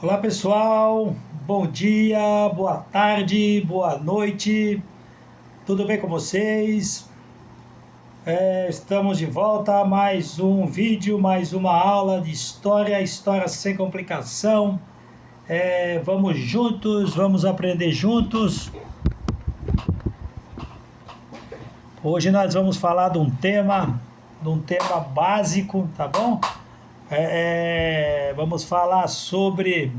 Olá pessoal, bom dia, boa tarde, boa noite, tudo bem com vocês? Estamos de volta a mais um vídeo, mais uma aula de história, história sem complicação. Vamos juntos, vamos aprender juntos. Hoje nós vamos falar de um tema básico, tá bom? Vamos falar sobre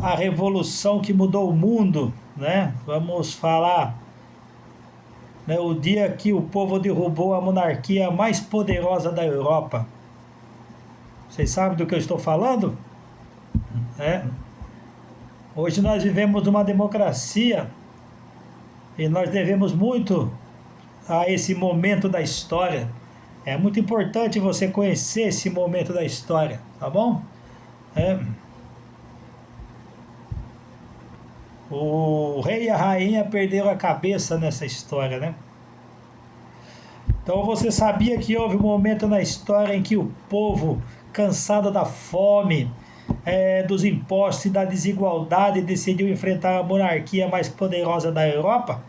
a revolução que mudou o mundo, né? Vamos falar, né, o dia que o povo derrubou a monarquia mais poderosa da Europa. Vocês sabem do que eu estou falando? É. Hoje nós vivemos uma democracia e nós devemos muito a esse momento da história. É muito importante você conhecer esse momento da história, tá bom? É. O rei e a rainha perderam a cabeça nessa história, né? Então você sabia que houve um momento na história em que o povo, cansado da fome, dos impostos e da desigualdade, decidiu enfrentar a monarquia mais poderosa da Europa?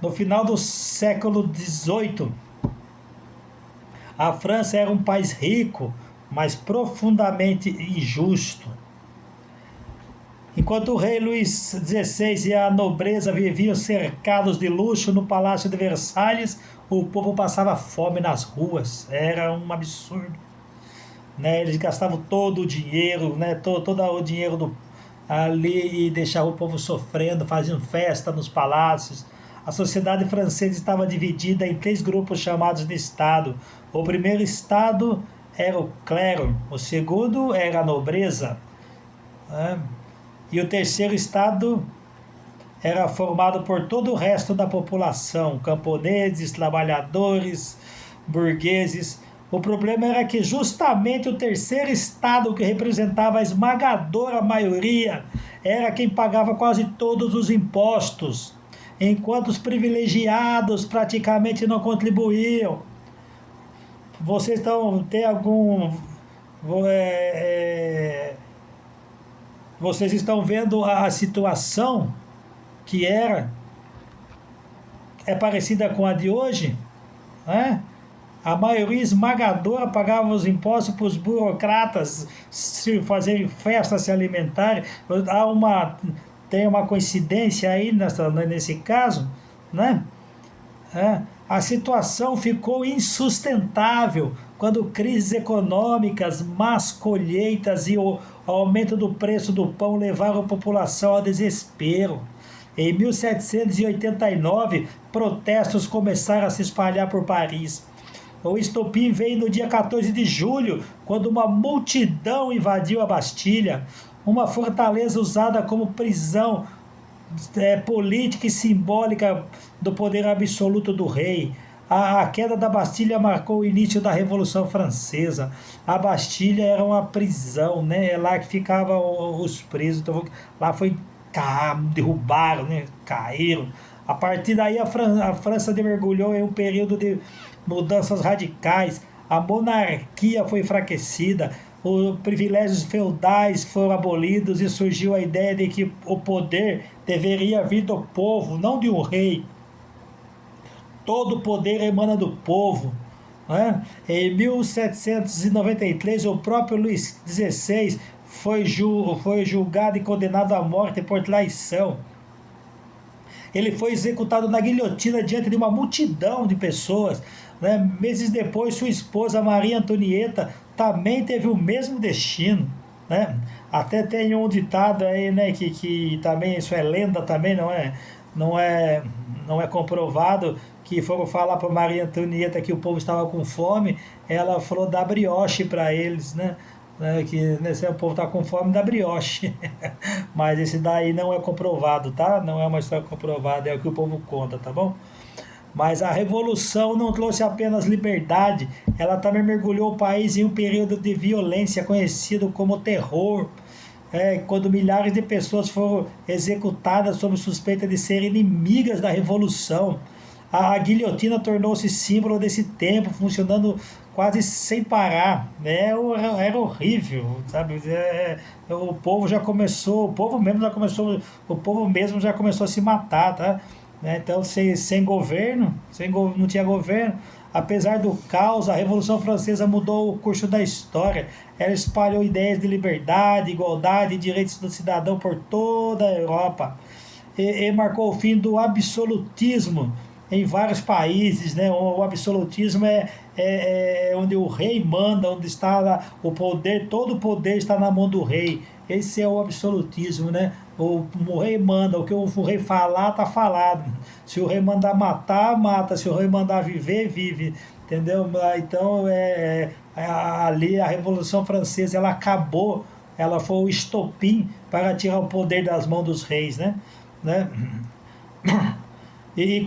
No final do século XVIII, a França era um país rico, mas profundamente injusto. Enquanto o rei Luís XVI e a nobreza viviam cercados de luxo no Palácio de Versalhes, o povo passava fome nas ruas. Era um absurdo, né? Eles gastavam todo o dinheiro, né? Todo o dinheiro ali, e deixavam o povo sofrendo, faziam festa nos palácios. A sociedade francesa estava dividida em três grupos chamados de Estado. O primeiro Estado era o clero, o segundo era a nobreza, né? E o terceiro estado era formado por todo o resto da população, camponeses, trabalhadores, burgueses. O problema era que justamente o terceiro estado, que representava a esmagadora maioria, era quem pagava quase todos os impostos, enquanto os privilegiados praticamente não contribuíam. Vocês tem algum... é, Vocês estão vendo a situação que é parecida com a de hoje, né? A maioria esmagadora pagava os impostos para os burocratas se fazerem festa, se alimentarem. Tem uma coincidência aí nesse caso, né? A situação ficou insustentável quando crises econômicas, más colheitas e o aumento do preço do pão levaram a população ao desespero. Em 1789, protestos começaram a se espalhar por Paris. O estopim veio no dia 14 de julho, quando uma multidão invadiu a Bastilha, uma fortaleza usada como prisão política e simbólica do poder absoluto do rei. A queda da Bastilha marcou o início da Revolução Francesa. A Bastilha era uma prisão, né? É lá que ficavam os presos. Então, lá foi derrubaram, né? Caíram. A partir daí a França mergulhou em um período de mudanças radicais. A monarquia foi enfraquecida, os privilégios feudais foram abolidos e surgiu a ideia de que o poder deveria vir do povo, não de um rei. Todo o poder emana do povo, né? Em 1793, o próprio Luís XVI foi julgado e condenado à morte por traição. Ele foi executado na guilhotina diante de uma multidão de pessoas, né? Meses depois, sua esposa Maria Antonieta também teve o mesmo destino, né? Até tem um ditado aí, né, que também isso é lenda também, não é comprovado, que foram falar para Maria Antonieta que o povo estava com fome, ela falou da brioche para eles, né? Que o povo está com fome da brioche. Mas esse daí não é comprovado, tá? Não é uma história comprovada, é o que o povo conta, tá bom? Mas a revolução não trouxe apenas liberdade, ela também mergulhou o país em um período de violência conhecido como terror, quando milhares de pessoas foram executadas sob suspeita de serem inimigas da revolução. A guilhotina tornou-se símbolo desse tempo, funcionando quase sem parar, né? Era horrível, sabe? O povo já começou, o povo mesmo já começou a se matar, tá? Né? Então, sem governo, não tinha governo. Apesar do caos, a Revolução Francesa mudou o curso da história. Ela espalhou ideias de liberdade, igualdade e direitos do cidadão por toda a Europa. E marcou o fim do absolutismo em vários países, né? O absolutismo é onde o rei manda, onde está lá o poder, todo o poder está na mão do rei. Esse é o absolutismo, né? O rei manda, o que o rei falar, tá falado. Se o rei mandar matar, mata. Se o rei mandar viver, vive. Entendeu? Então, ali a Revolução Francesa, ela acabou, ela foi o estopim para tirar o poder das mãos dos reis, né? E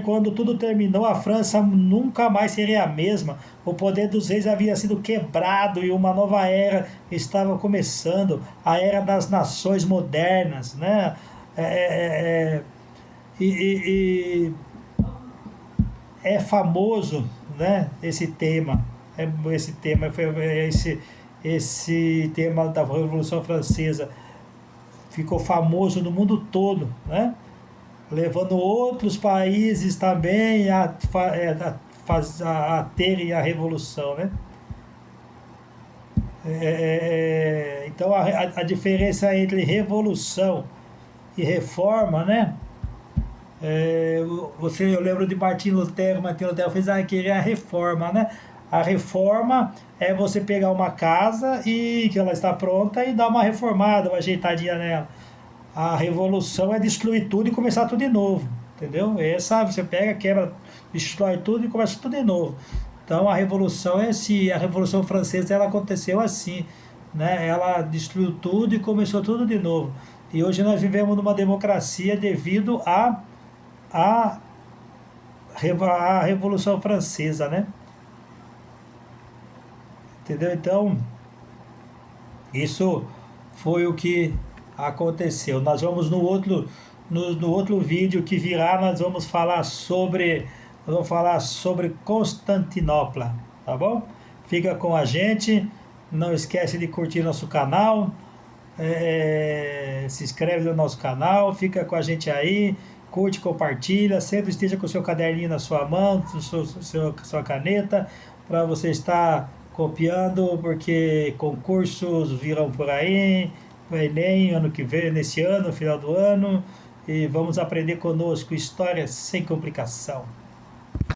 quando tudo terminou, a França nunca mais seria a mesma. O poder dos reis havia sido quebrado e uma nova era estava começando, a era das nações modernas, né? É, é, é, e é famoso, né? Esse tema esse tema da Revolução Francesa ficou famoso no mundo todo, né? Levando outros países também a terem a revolução, né? Então a diferença entre revolução e reforma, né? Eu lembro de Martin Lutero fez querer a reforma, né? A reforma é você pegar uma casa e que ela está pronta e dar uma reformada, uma ajeitadinha nela. A revolução é destruir tudo e começar tudo de novo, entendeu? Essa você pega, quebra, destrói tudo e começa tudo de novo. Então a Revolução Francesa ela aconteceu assim, né? Ela destruiu tudo e começou tudo de novo. E hoje nós vivemos numa democracia devido à à Revolução Francesa, né? Entendeu? Então, isso foi o que aconteceu. Nós vamos no outro vídeo que virá, nós vamos falar sobre Constantinopla, tá bom? Fica com a gente, não esquece de curtir nosso canal, se inscreve no nosso canal, fica com a gente aí, curte, compartilha, sempre esteja com o seu caderninho na sua mão, sua caneta, para você estar copiando, porque concursos virão por aí, o Enem ano que vem, nesse ano, final do ano, e vamos aprender conosco história sem complicação.